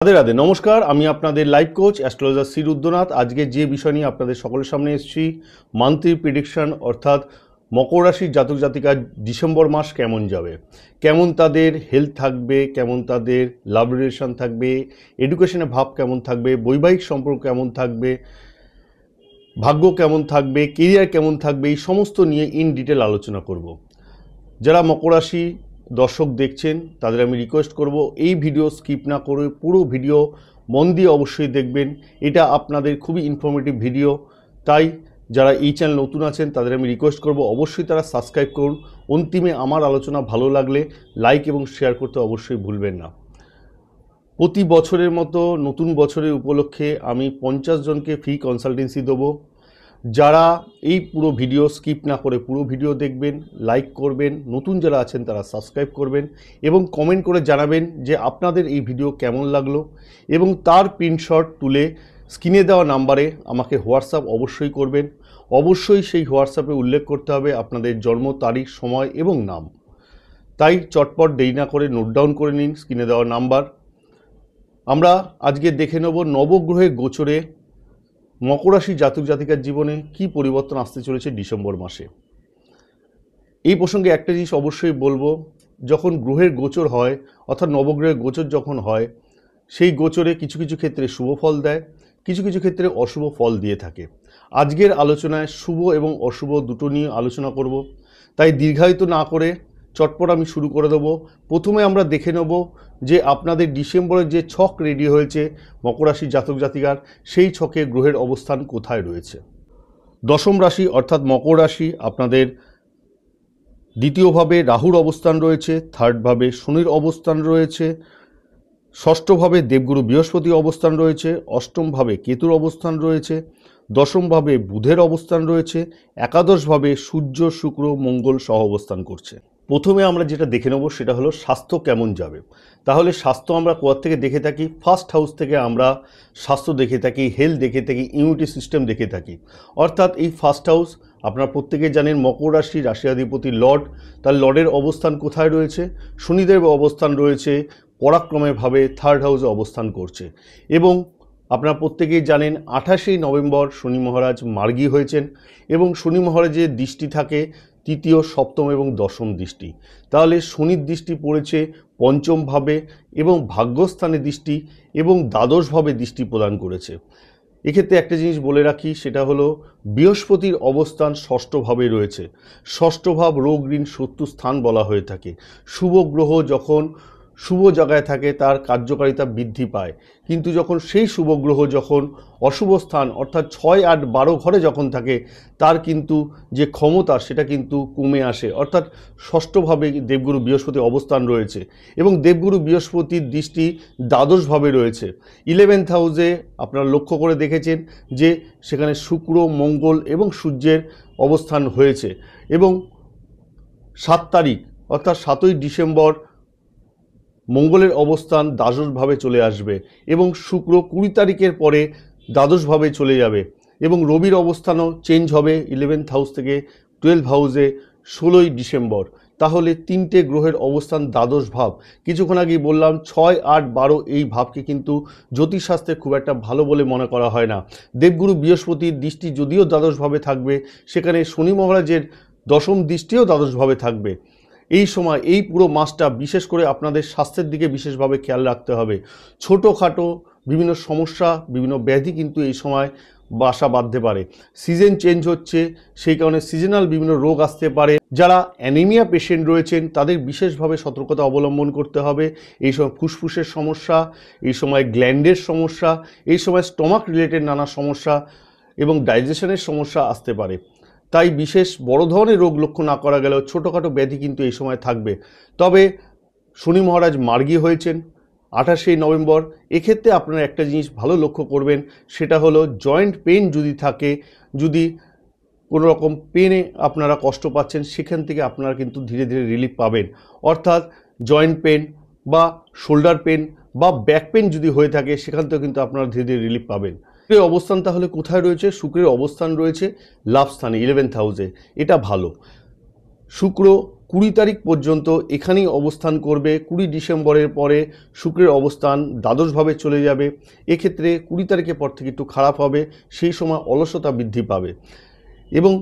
রাধে রাধে নমস্কার, আমি আপনাদের life coach astrologer Shri Rudranath. আজকে যে বিষয় নিয়ে আপনাদের সকলের সামনে এসেছি, মান্থলি প্রেডিকশন, অর্থাৎ মকর রাশির জাতক জাতিকার ডিসেম্বর মাস কেমন যাবে, কেমন তাদের হেলথ থাকবে, কেমন তাদের লাভ রিলেশন থাকবে, এডুকেশনে ভাব কেমন থাকবে, বৈবাহিক সম্পর্ক কেমন থাকবে, ভাগ্য কেমন থাকবে, কেরিয়ার কেমন থাকবে, এই সমস্ত নিয়ে ইন ডিটেল আলোচনা করব। যারা মকর রাশি দর্শক দেখছেন তাদের আমি রিকোয়েস্ট করব এই ভিডিও স্কিপ না করে পুরো ভিডিও মন দিয়ে অবশ্যই দেখবেন। এটা আপনাদের খুবই ইনফরমেটিভ ভিডিও, তাই যারা এই চ্যানেল নতুন আছেন তাদের আমি রিকোয়েস্ট করব অবশ্যই তারা সাবস্ক্রাইব করুন। অন্তিমে আমার আলোচনা ভালো লাগলে লাইক এবং শেয়ার করতে অবশ্যই ভুলবেন না। প্রতি বছরের মতো নতুন বছরের উপলক্ষে আমি 50 জনকে ফ্রি কনসালটেন্সি দেবো। যারা এই পুরো ভিডিও স্কিপ না করে পুরো ভিডিও দেখবেন, লাইক করবেন, নতুন যারা আছেন তারা সাবস্ক্রাইব করবেন এবং কমেন্ট করে জানাবেন যে আপনাদের এই ভিডিও কেমন লাগলো, এবং তার প্রিন্টশট তুলে স্ক্রিনে দেওয়া নাম্বারে আমাকে হোয়াটসঅ্যাপ অবশ্যই করবেন। অবশ্যই সেই হোয়াটসঅ্যাপে উল্লেখ করতে হবে আপনাদের জন্ম তারিখ, সময় এবং নাম। তাই চটপট দেরি না করে নোট ডাউন করে নিন স্ক্রিনে দেওয়া নাম্বার। আমরা আজকে দেখে নেব নবগ্রহের গোচরে মকর রাশি জাতক জাতিকার জীবনে কি পরিবর্তন আসতে চলেছে ডিসেম্বর মাসে। এই প্রসঙ্গে একটা জিনিস অবশ্যই বলবো, যখন গ্রহের গোচর হয় অর্থাৎ নবগ্রহের গোচর যখন হয়, সেই গোচরে কিছু কিছু ক্ষেত্রে শুভ ফল দেয়, কিছু কিছু ক্ষেত্রে অশুভ ফল দিয়ে থাকে। আজকের আলোচনায় শুভ এবং অশুভ দুটো নিয়ে আলোচনা করব, তাই দীর্ঘায়িত না করে চটপট আমি শুরু করে দেবো। প্রথমে আমরা দেখে নেব যে আপনাদের ডিসেম্বরের যে ছক রেডি হয়েছে মকর রাশির জাতক জাতিকার, সেই ছকে গ্রহের অবস্থান কোথায় রয়েছে। দশম রাশি অর্থাৎ মকর রাশি, আপনাদের দ্বিতীয়ভাবে রাহুর অবস্থান রয়েছে, থার্ডভাবে শনির অবস্থান রয়েছে, ষষ্ঠভাবে দেবগুরু বৃহস্পতি অবস্থান রয়েছে, অষ্টমভাবে কেতুর অবস্থান রয়েছে, দশমভাবে বুধের অবস্থান রয়েছে, একাদশভাবে সূর্য শুক্র মঙ্গল সহ অবস্থান করছে। প্রথমে আমরা যেটা দেখে নেব সেটা হলো স্বাস্থ্য কেমন যাবে। তাহলে স্বাস্থ্য আমরা কোথা থেকে দেখে থাকি? ফার্স্ট হাউস থেকে আমরা স্বাস্থ্য দেখে থাকি, হেলথ দেখে থাকি, ইমিউনিটি সিস্টেম দেখে থাকি। অর্থাৎ এই ফার্স্ট হাউস আপনারা প্রত্যেকে জানেন মকর রাশি রাশিয়াধিপতি লর্ড, তার লর্ডের অবস্থান কোথায় রয়েছে? শনিদেব অবস্থান রয়েছে পরাক্রমেভাবে থার্ড হাউসে অবস্থান করছে। এবং আপনারা প্রত্যেকেই জানেন 28 নভেম্বর শনি মহারাজ মার্গী হয়েছেন, এবং শনি মহারাজের দৃষ্টি থাকে তৃতীয়, সপ্তম এবং দশম দৃষ্টি। তাহলে শনির দৃষ্টি পড়েছে পঞ্চমভাবে এবং ভাগ্যস্থানে দৃষ্টি এবং দ্বাদশভাবে দৃষ্টি প্রদান করেছে। এক্ষেত্রে একটা জিনিস বলে রাখি, সেটা হলো বৃহস্পতির অবস্থান ষষ্ঠভাবে রয়েছে। ষষ্ঠ ভাব রোগ ঋণ শত্রু স্থান বলা হয়ে থাকে। শুভ গ্রহ যখন শুভ জায়গায় থাকে তার কার্যকারিতা বৃদ্ধি পায়, কিন্তু যখন সেই শুভ গ্রহ যখন অশুভ স্থান অর্থাৎ 6, 8, 12 ঘরে যখন থাকে তার কিন্তু যে ক্ষমতা সেটা কিন্তু কমে আসে। অর্থাৎ ষষ্ঠভাবে দেবগুরু বৃহস্পতি অবস্থান রয়েছে এবং দেবগুরু বৃহস্পতির দৃষ্টি দ্বাদশভাবে রয়েছে। 11th হাউসে আপনারা লক্ষ্য করে দেখেছেন যে সেখানে শুক্র, মঙ্গল এবং সূর্যের অবস্থান হয়েছে, এবং 7 তারিখ অর্থাৎ 7ই ডিসেম্বর মঙ্গলের অবস্থান দ্বাদশভাবে চলে আসবে এবং শুক্র 20 তারিখের পরে দ্বাদশভাবে চলে যাবে, এবং রবির অবস্থানও চেঞ্জ হবে 11th হাউস থেকে 12 হাউসে 16ই ডিসেম্বর। তাহলে তিনটে গ্রহের অবস্থান দ্বাদশ ভাব। কিছুক্ষণ আগেই বললাম 6, 8, 12 এই ভাবকে কিন্তু জ্যোতিষশাস্ত্রে খুব একটা ভালো বলে মনে করা হয় না। দেবগুরু বৃহস্পতির দৃষ্টি যদিও দ্বাদশভাবে থাকবে, সেখানে শনি মহারাজের দশম দৃষ্টিও দ্বাদশভাবে থাকবে। এই সময় এই পুরো মাসটা বিশেষ করে আপনাদের স্বাস্থ্যের দিকে বিশেষভাবে খেয়াল রাখতে হবে। ছোটোখাটো বিভিন্ন সমস্যা, বিভিন্ন ব্যাধি কিন্তু এই সময় বাসা বাঁধতে পারে। সিজন চেঞ্জ হচ্ছে, সেই কারণে সিজনাল বিভিন্ন রোগ আসতে পারে। যারা অ্যানিমিয়া পেশেন্ট রয়েছেন তাদের বিশেষভাবে সতর্কতা অবলম্বন করতে হবে। এই সময় ফুসফুসের সমস্যা, এই সময় গ্ল্যান্ডের সমস্যা, এই সময় স্টমাক রিলেটেড নানা সমস্যা এবং ডাইজেশনের সমস্যা আসতে পারে। তাই বিশেষ বড় ধরনের রোগ লক্ষ্য না করা গেলেও ছোটোখাটো ব্যাধি কিন্তু এই সময় থাকবে। তবে শনি মহারাজ মার্গী হয়েছেন 28 নভেম্বর। এক্ষেত্রে আপনারা একটা জিনিস ভালো লক্ষ্য করবেন, সেটা হলো জয়েন্ট পেন যদি থাকে, যদি কোনো রকম পেনে আপনারা কষ্ট পাচ্ছেন, সেখান থেকে আপনারা কিন্তু ধীরে ধীরে রিলিফ পাবেন। অর্থাৎ জয়েন্ট পেন বা শোল্ডার পেন বা ব্যাক পেন যদি হয়ে থাকে সেখান থেকে কিন্তু আপনারা ধীরে ধীরে রিলিফ পাবেন। শুক্রের অবস্থান তাহলে কোথায় রয়েছে? শুক্রের অবস্থান রয়েছে লাভ স্থানে 11th হাউসে। এটা ভালো। শুক্র 20 তারিখ পর্যন্ত এখানেই অবস্থান করবে। 20 ডিসেম্বরের পরে শুক্রের অবস্থান দ্বাদশভাবে চলে যাবে। এক্ষেত্রে 20 তারিখের পর থেকে একটু খারাপ হবে, সেই সময় অলসতা বৃদ্ধি পাবে। এবং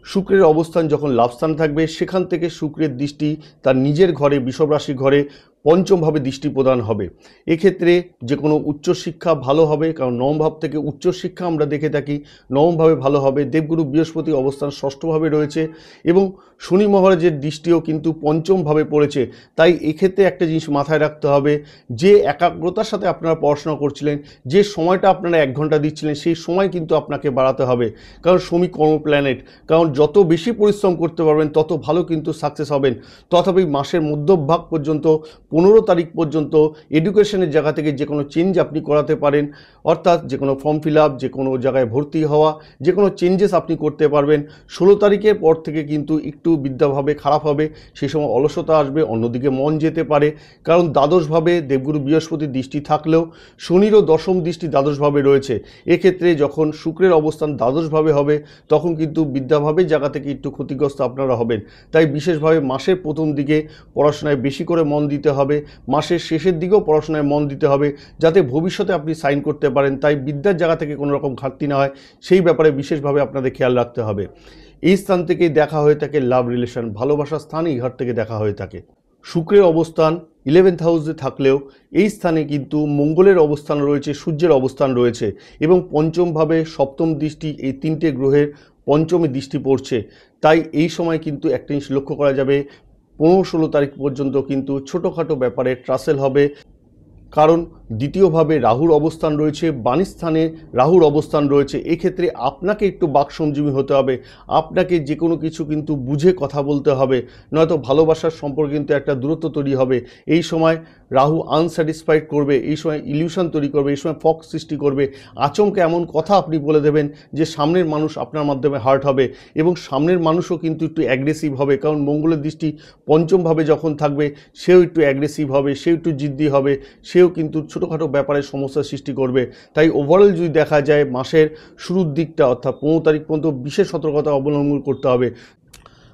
শুক্রের অবস্থান যখন লাভস্থান থাকবে, সেখান থেকে শুক্রের দৃষ্টি তার নিজের ঘরে, বৃষভ রাশি ঘরে পঞ্চমভাবে দৃষ্টি প্রদান হবে। এক্ষেত্রে যে কোনো উচ্চশিক্ষা ভালো হবে, কারণ নবম ভাব থেকে উচ্চশিক্ষা আমরা দেখে থাকি, নবমভাবে ভালো হবে। দেবগুরু বৃহস্পতি অবস্থান ষষ্ঠভাবে রয়েছে এবং শনি মহারাজের দৃষ্টিও কিন্তু পঞ্চমভাবে পড়েছে। তাই এক্ষেত্রে একটা জিনিস মাথায় রাখতে হবে, যে একাগ্রতার সাথে আপনারা পড়াশোনা করছিলেন, যে সময়টা আপনারা 1 ঘন্টা দিচ্ছিলেন, সেই সময় কিন্তু আপনাকে বাড়াতে হবে। কারণ শনি কর্ম প্ল্যানেট, কারণ যত বেশি পরিশ্রম করতে পারবেন তত ভালো কিন্তু সাকসেস হবেন। তথাপি মাসের মধ্যভাগ পর্যন্ত 15 তারিখ পর্যন্ত এডুকেশনের জায়গা থেকে যে কোনো চেঞ্জ আপনি করাতে পারেন, অর্থাৎ যে কোনো ফর্ম ফিল আপ, যে কোনো জায়গায় ভর্তি হওয়া, যে কোনো চেঞ্জেস আপনি করতে পারবেন। 16 তারিখের পর থেকে কিন্তু একটু বিদ্যাভাবে খারাপ হবে, সেই সময় অলসতা আসবে, অন্যদিকে মন যেতে পারে। কারণ দ্বাদশভাবে দেবগুরু বৃহস্পতির দৃষ্টি থাকলেও শনিরও দশম দৃষ্টি দ্বাদশভাবে রয়েছে। এক্ষেত্রে যখন শুক্রের অবস্থান দ্বাদশভাবে হবে, তখন কিন্তু বিদ্যাভাবের জায়গা থেকে একটু ক্ষতিগ্রস্ত আপনারা হবেন। তাই বিশেষভাবে মাসের প্রথম দিকে পড়াশোনায় বেশি করে মন দিতে হবে, মাসের শেষের দিকেও পড়াশোনায় মন দিতে হবে, যাতে ভবিষ্যতে আপনি সাইন করতে পারেন। তাই বিদ্যার জায়গা থেকে কোনো রকম ঘাটতি না হয়, সেই ব্যাপারে বিশেষভাবে আপনাদের খেয়াল রাখতে হবে। এই স্থান থেকেই দেখা হয়ে থাকে লাভ রিলেশন, ভালোবাসার স্থান এই ঘর থেকে দেখা হয়ে থাকে। শুক্রের অবস্থান 11th হাউসে থাকলেও এই স্থানে কিন্তু মঙ্গলের অবস্থান রয়েছে, সূর্যের অবস্থান রয়েছে এবং পঞ্চমভাবে সপ্তম দৃষ্টি, এই 3টে গ্রহের পঞ্চমে দৃষ্টি পড়ছে। তাই এই সময় কিন্তু একটা জিনিস লক্ষ্য করা যাবে, 15-16 তারিখ পর্যন্ত কিন্তু ছোটোখাটো ব্যাপারে ট্রাসেল হবে। কারণ দ্বিতীয়ভাবে রাহুর অবস্থান রয়েছে, বাণীস্থানে রাহুর অবস্থান রয়েছে। এক্ষেত্রে আপনাকে একটু বাকসংযমী হতে হবে, আপনাকে যে কোনো কিছু কিন্তু বুঝে কথা বলতে হবে, নয়তো ভালোবাসার সম্পর্কে কিন্তু একটা দূরত্ব তৈরি হবে। এই সময় রাহু আনস্যাটিসফাইড করবে, এই সময় ইলিউশন তৈরি করবে, এই সময় ফক সৃষ্টি করবে। আচমকে এমন কথা আপনি বলে দেবেন যে সামনের মানুষ আপনার মাধ্যমে হার্ট হবে এবং সামনের মানুষও কিন্তু একটু অ্যাগ্রেসিভ হবে। কারণ মঙ্গলের দৃষ্টি পঞ্চমভাবে যখন থাকবে, সেও একটু অ্যাগ্রেসিভ হবে, সেও একটু জিদ্দি হবে, সেও কিন্তু ছোটোখাটো ব্যাপারে সমস্যার সৃষ্টি করবে। তাই ওভারঅল যদি দেখা যায়, মাসের শুরুর দিকটা অর্থাৎ 15 তারিখ পর্যন্ত বিশেষ সতর্কতা অবলম্বন করতে হবে।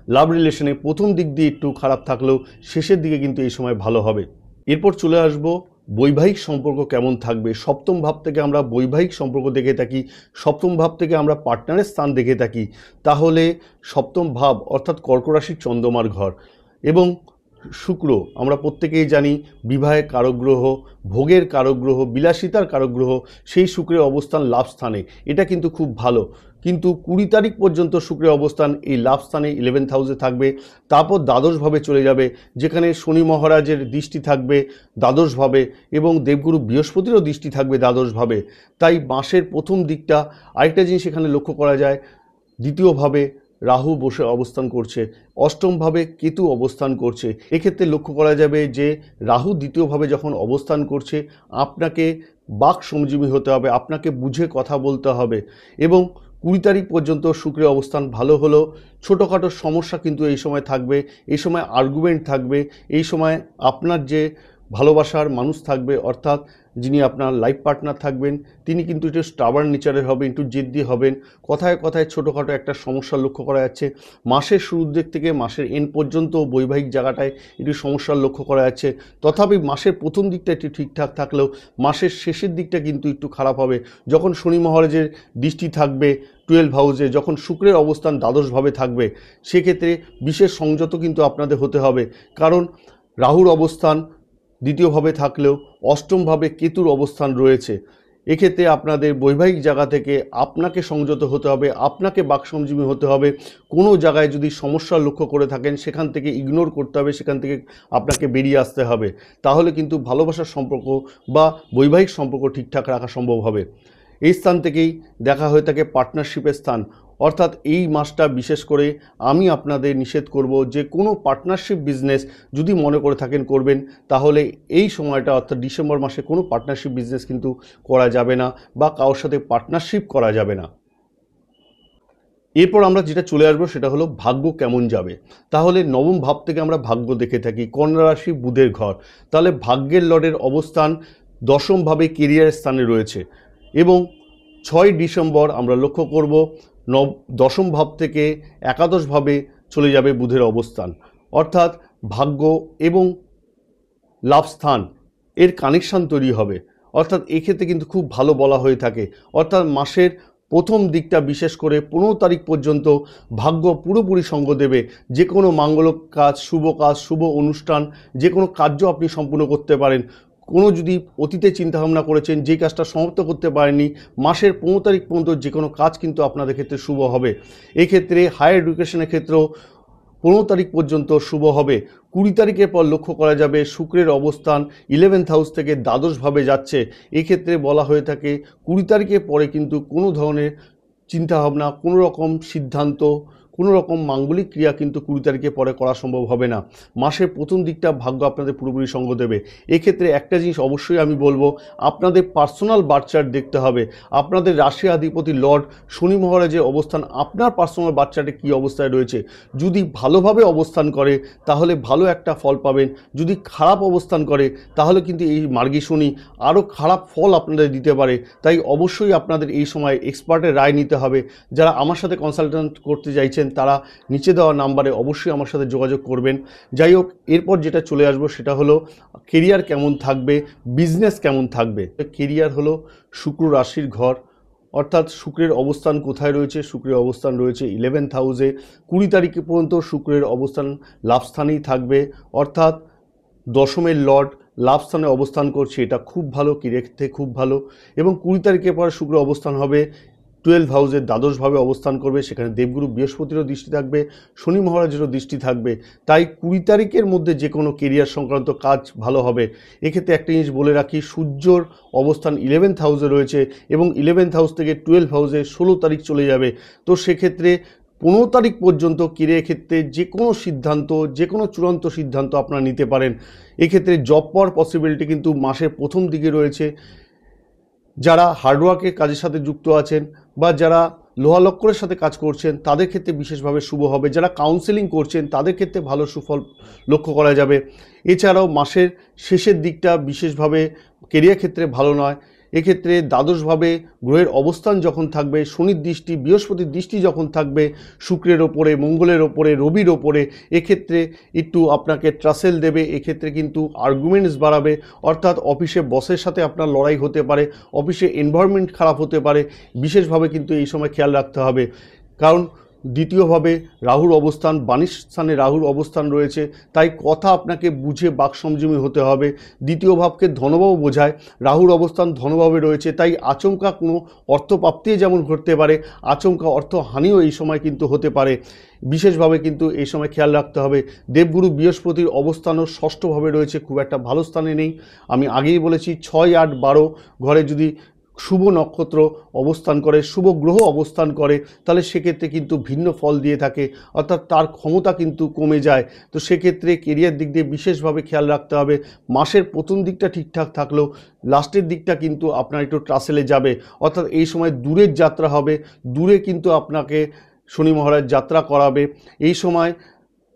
লাভ রিলেশনে প্রথম দিক দিয়ে একটু খারাপ থাকলেও শেষের দিকে কিন্তু এই সময় ভালো হবে। এরপর চলে আসবো বৈবাহিক সম্পর্ক কেমন থাকবে। সপ্তম ভাব থেকে আমরা বৈবাহিক সম্পর্ক দেখে থাকি, সপ্তম ভাব থেকে আমরা পার্টনারের স্থান দেখে থাকি। তাহলে সপ্তম ভাব অর্থাৎ কর্ক রাশির চন্দ্রমার ঘর এবং শুক্র আমরা প্রত্যেকেই জানি বিবাহের কারক গ্রহ, ভোগের কারক গ্রহ, বিলাসিতার কারক গ্রহ। সেই শুক্রের অবস্থান লাভ স্থানে, এটা কিন্তু খুব ভালো। কিন্তু 20 তারিখ পর্যন্ত শুক্রের অবস্থান এই লাভ স্থানে 11th হাউসে থাকবে, তারপর দ্বাদশভাবে চলে যাবে, যেখানে শনি মহারাজের দৃষ্টি থাকবে দ্বাদশভাবে এবং দেবগুরু বৃহস্পতিরও দৃষ্টি থাকবে দ্বাদশভাবে। তাই মাসের প্রথম দিকটা আরেকটা জিনিস এখানে লক্ষ্য করা যায়, দ্বিতীয়ভাবে রাহু বসে অবস্থান করছে, অষ্টমভাবে কেতু অবস্থান করছে। এক্ষেত্রে লক্ষ্য করা যাবে যে রাহু দ্বিতীয়ভাবে যখন অবস্থান করছে, আপনাকে বাক সংযমী হতে হবে, আপনাকে বুঝে কথা বলতে হবে। এবং 20 তারিখ পর্যন্ত শুক্রের অবস্থান ভালো হলেও ছোটোখাটো সমস্যা কিন্তু এই সময় থাকবে, এই সময় আর্গুমেন্ট থাকবে, এই সময় আপনার যে ভালোবাসার মানুষ থাকবে, অর্থাৎ যিনি আপনার লাইফ পার্টনার থাকবেন, তিনি কিন্তু একটু স্টাবার্ন নেচারের হবে, একটু জেদ্দি হবেন। কথায় কথায় ছোটোখাটো একটা সমস্যা লক্ষ্য করা যাচ্ছে। মাসের শুরুর দিক থেকে মাসের এন্ড পর্যন্ত বৈবাহিক জায়গাটায় একটু সমস্যার লক্ষ্য করা যাচ্ছে। তথাপি মাসের প্রথম দিকটা একটু ঠিকঠাক থাকলেও মাসের শেষের দিকটা কিন্তু একটু খারাপ হবে। যখন শনি মহারাজের দৃষ্টি থাকবে 12 হাউসে, যখন শুক্রের অবস্থান দ্বাদশভাবে থাকবে, সেক্ষেত্রে বিশেষ সংযত কিন্তু আপনাদের হতে হবে। কারণ রাহুর অবস্থান দ্বিতীয়ভাবে থাকলেও অষ্টমভাবে কেতুর অবস্থান রয়েছে। এক্ষেত্রে আপনাদের বৈবাহিক জায়গা থেকে আপনাকে সংযত হতে হবে, আপনাকে বাকসংযমী হতে হবে। কোনো জায়গায় যদি সমস্যা লক্ষ্য করে থাকেন, সেখান থেকে ইগনোর করতে হবে, সেখান থেকে আপনাকে বেরিয়ে আসতে হবে। তাহলে কিন্তু ভালোবাসার সম্পর্ক বা বৈবাহিক সম্পর্ক ঠিকঠাক রাখা সম্ভব হবে। এই স্থান থেকেই দেখা হয়ে থাকে পার্টনারশিপের স্থান, অর্থাৎ এই মাসটা বিশেষ করে আমি আপনাদের নিষেধ করব যে কোনো পার্টনারশিপ বিজনেস যদি মনে করে থাকেন করবেন, তাহলে এই সময়টা অর্থাৎ ডিসেম্বর মাসে কোনো পার্টনারশিপ বিজনেস কিন্তু করা যাবে না বা কারোর সাথে পার্টনারশিপ করা যাবে না। এরপর আমরা যেটা চলে আসবো সেটা হলো ভাগ্য কেমন যাবে। তাহলে নবম ভাব থেকে আমরা ভাগ্য দেখে থাকি, কন্যা রাশি বুধের ঘর। তাহলে ভাগ্যের লর্ডের অবস্থান দশমভাবে কেরিয়ার স্থানে রয়েছে এবং 6 ডিসেম্বর আমরা লক্ষ্য করব দশম ভাব থেকে একাদশভাবে চলে যাবে বুধের অবস্থান, অর্থাৎ ভাগ্য এবং লাভস্থান এর কানেকশান তৈরি হবে। অর্থাৎ এক্ষেত্রে কিন্তু খুব ভালো বলা হয়ে থাকে। অর্থাৎ মাসের প্রথম দিকটা বিশেষ করে 15 তারিখ পর্যন্ত ভাগ্য পুরোপুরি সঙ্গ দেবে। যে কোনো মাঙ্গলিক কাজ, শুভ অনুষ্ঠান, যে কোনো কার্য আপনি সম্পূর্ণ করতে পারেন। কোনো যদি অতীতে চিন্তাভাবনা করেছেন, যে কাজটা সমাপ্ত করতে পারেননি, মাসের 15 তারিখ পর্যন্ত যে কোনো কাজ কিন্তু আপনাদের ক্ষেত্রে শুভ হবে। এক্ষেত্রে হায়ার এডুকেশনের ক্ষেত্রেও 15 তারিখ পর্যন্ত শুভ হবে। 20 তারিখের পর লক্ষ্য করা যাবে শুক্রের অবস্থান 11th হাউস থেকে দ্বাদশভাবে যাচ্ছে। এক্ষেত্রে বলা হয়ে থাকে 20 তারিখের পরে কিন্তু কোনো ধরনের চিন্তাভাবনা, কোনো রকম সিদ্ধান্ত, কোনো রকম মাঙ্গলিক ক্রিয়া কিন্তু 20 তারিখের পরে করা সম্ভব হবে না। মাসের প্রথম দিকটা ভাগ্য আপনাদের পুরোপুরি সঙ্গ দেবে। এক্ষেত্রে একটা জিনিস অবশ্যই আমি বলবো, আপনাদের পার্সোনাল বার্থ চার্ট দেখতে হবে। আপনাদের রাশি অধিপতি লর্ড শনি মহারাজের অবস্থান আপনার পার্সোনাল বার্থ চার্টে কী অবস্থায় রয়েছে। যদি ভালোভাবে অবস্থান করে তাহলে ভালো একটা ফল পাবেন, যদি খারাপ অবস্থান করে তাহলে কিন্তু এই মার্গী শনি আরও খারাপ ফল আপনাদের দিতে পারে। তাই অবশ্যই আপনাদের এই সময় এক্সপার্টের রায় নিতে হবে। যারা আমার সাথে কনসালটেন্ট করতে চাইছেন তারা নিচে দেওয়া নাম্বারে অবশ্যই আমার সাথে যোগাযোগ করবেন। যাই হোক, এরপর যেটা চলে আসবো সেটা হলো কেরিয়ার কেমন থাকবে, বিজনেস কেমন থাকবে। কেরিয়ার হলো শুক্র রাশির ঘর, অর্থাৎ শুক্রের অবস্থান কোথায় রয়েছে? শুক্রের অবস্থান রয়েছে 11th হাউসে। 20 তারিখ পর্যন্ত শুক্রের অবস্থান লাভস্থানেই থাকবে, অর্থাৎ দশমের লর্ড লাভস্থানে অবস্থান করছে, এটা খুব ভালো, কেরিয়ারতে খুব ভালো। এবং 20 তারিখের পর শুক্র অবস্থান হবে 12th হাউসের দ্বাদশভাবে অবস্থান করবে। সেখানে দেবগুরু বৃহস্পতিরও দৃষ্টি থাকবে, শনি মহারাজেরও দৃষ্টি থাকবে। তাই 20 তারিখের মধ্যে যে কোনো কেরিয়ার সংক্রান্ত কাজ ভালো হবে। এক্ষেত্রে একটা জিনিস বলে রাখি, সূর্যর অবস্থান 11th হাউসে রয়েছে এবং 11th হাউস থেকে 12th হাউসে 16 তারিখ চলে যাবে। তো সেক্ষেত্রে 15 তারিখ পর্যন্ত কেরিয়ার ক্ষেত্রে যে কোনো সিদ্ধান্ত, যে কোনো চূড়ান্ত সিদ্ধান্ত আপনারা নিতে পারেন। এক্ষেত্রে জব পাওয়ার পসিবিলিটি কিন্তু মাসের প্রথম দিকে রয়েছে। যারা হার্ডওয়ার্কের কাজের সাথে যুক্ত আছেন বা যারা লোহা লক্করের সাথে কাজ করছেন তাদের ক্ষেত্রে বিশেষভাবে শুভ হবে। যারা কাউন্সেলিং করছেন তাদের ক্ষেত্রে ভালো সুফল লক্ষ্য করা যাবে। এছাড়াও মাসের শেষের দিকটা বিশেষভাবে কেরিয়ার ক্ষেত্রে ভালো নয়। এক্ষেত্রে দ্বাদশভাবে গ্রহের অবস্থান যখন থাকবে, শনির দৃষ্টি, বৃহস্পতির দৃষ্টি যখন থাকবে শুক্রের ওপরে, মঙ্গলের ওপরে, রবির ওপরে, এক্ষেত্রে একটু আপনাকে ট্রাসেল দেবে। এক্ষেত্রে কিন্তু আর্গুমেন্টস বাড়াবে, অর্থাৎ অফিসে বসের সাথে আপনার লড়াই হতে পারে, অফিসে এনভায়রনমেন্ট খারাপ হতে পারে। বিশেষভাবে কিন্তু এই সময় খেয়াল রাখতে হবে, কারণ দ্বিতীয়ভাবে রাহুর অবস্থান, বাণিজ্য স্থানে রাহুর অবস্থান রয়েছে। তাই কথা আপনাকে বুঝে বাকসংযমী হতে হবে। দ্বিতীয় ভাবকে ধনভাব বোঝায়, রাহুর অবস্থান ধনভাবে রয়েছে। তাই আচমকা কোনো অর্থপ্রাপ্তি যেমন ঘটতে পারে, আচমকা অর্থহানিও এই সময় কিন্তু হতে পারে। বিশেষভাবে কিন্তু এই সময় খেয়াল রাখতে হবে। দেবগুরু বৃহস্পতির অবস্থানও ষষ্ঠভাবে রয়েছে, খুব একটা ভালো স্থানে নেই। আমি আগেই বলেছি 6, 8, 12 ঘরে যদি শুভ নক্ষত্র অবস্থান করে, শুভ গ্রহ অবস্থান করে, তাহলে সেক্ষেত্রে কিন্তু ভিন্ন ফল দিয়ে থাকে, অর্থাৎ তার ক্ষমতা কিন্তু কমে যায়। তো সেক্ষেত্রে কেরিয়ার দিক দিয়ে বিশেষভাবে খেয়াল রাখতে হবে। মাসের প্রথম দিকটা ঠিকঠাক থাকলেও লাস্টের দিকটা কিন্তু আপনার একটু ট্রাসেলে যাবে, অর্থাৎ এই সময় দূরের যাত্রা হবে, দূরে কিন্তু আপনাকে শনি মহারাজ যাত্রা করাবে। এই সময়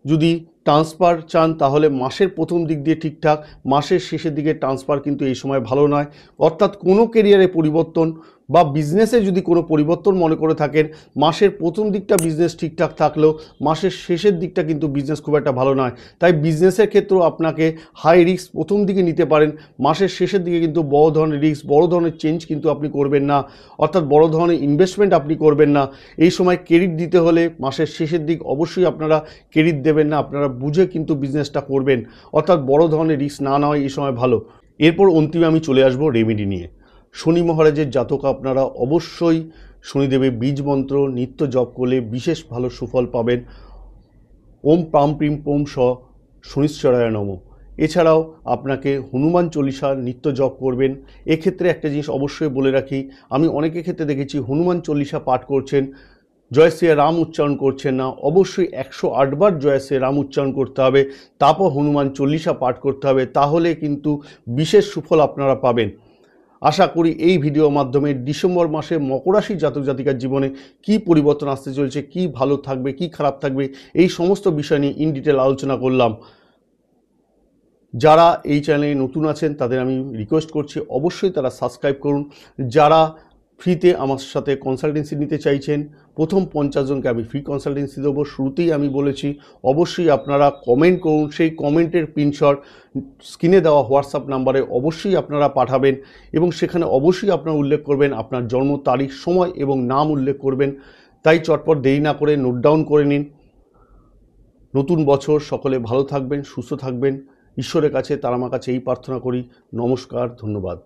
যদি ট্রান্সফার চান তাহলে মাসের প্রথম দিক দিয়ে ঠিকঠাক, মাসের শেষের দিকে ট্রান্সফার কিন্তু এই সময় ভালো নয়। অর্থাৎ কোনো কেরিয়ারে পরিবর্তন বা বিজনেসে যদি কোনো পরিবর্তন মনে করে থাকেন, মাসের প্রথম দিকটা বিজনেস ঠিকঠাক থাকলেও মাসের শেষের দিকটা কিন্তু বিজনেস খুব একটা ভালো নয়। তাই বিজনেসের ক্ষেত্রেও আপনাকে হাই রিস্ক প্রথম দিকে নিতে পারেন, মাসের শেষের দিকে কিন্তু বড় ধরনের রিস্ক, বড় ধরনের চেঞ্জ কিন্তু আপনি করবেন না, অর্থাৎ বড় ধরনের ইনভেস্টমেন্ট আপনি করবেন না। এই সময় ক্রেডিট দিতে হলে মাসের শেষের দিক অবশ্যই আপনারা ক্রেডিট দেবেন না, আপনারা বুঝে কিন্তু বিজনেসটা করবেন, অর্থাৎ বড় ধরনের রিস্ক না নেওয়াই এই সময় ভালো। এরপর অন্তিমে আমি চলে আসবো রেমেডি নিয়ে। শনি মহারাজের জাতক আপনারা অবশ্যই শনিদেবের বীজ মন্ত্র নিত্য জপ করলে বিশেষ ভালো সুফল পাবেন। ওম প্রাম প্রিম পোম স শনিশ্চরায় নমঃ। এছাড়াও আপনাকে হনুমান চল্লিশা নিত্য জপ করবেন। এক্ষেত্রে একটা জিনিস অবশ্যই বলে রাখি, আমি অনেকের ক্ষেত্রে দেখেছি হনুমান চল্লিশা পাঠ করছেন, জয় শ্রী রাম উচ্চারণ করছেন না। অবশ্যই 108 বার জয় শ্রী রাম উচ্চারণ করতে হবে, তারপর হনুমান চল্লিশা পাঠ করতে হবে, তাহলে কিন্তু বিশেষ সুফল আপনারা পাবেন। আশা করি এই ভিডিওর মাধ্যমে ডিসেম্বর মাসে মকর রাশির জাতক জাতিকার জীবনে কি পরিবর্তন আসতে চলেছে, কি ভালো থাকবে, কি খারাপ থাকবে, এই সমস্ত বিষয় নিয়ে ইন ডিটেল আলোচনা করলাম। যারা এই চ্যানেলে নতুন আছেন তাদের আমি রিকোয়েস্ট করছি অবশ্যই তারা সাবস্ক্রাইব করুন। যারা ফ্রিতে আমার সাথে কনসালটেন্সি নিতে চাইছেন, প্রথম 50 জনকে আমি ফ্রি কনসালটেন্সি দেবো। শুরুতেই আমি বলেছি অবশ্যই আপনারা কমেন্ট করুন, সেই কমেন্টের স্ক্রিনশট স্ক্রিনে দেওয়া হোয়াটসঅ্যাপ নাম্বারে অবশ্যই আপনারা পাঠাবেন এবং সেখানে অবশ্যই আপনারা উল্লেখ করবেন আপনার জন্ম তারিখ, সময় এবং নাম উল্লেখ করবেন। তাই চটপট দেরি না করে নোট ডাউন করে নিন। নতুন বছর সকলে ভালো থাকবেন, সুস্থ থাকবেন। ঈশ্বরের কাছে, তার আমার কাছে এই প্রার্থনা করি। নমস্কার, ধন্যবাদ।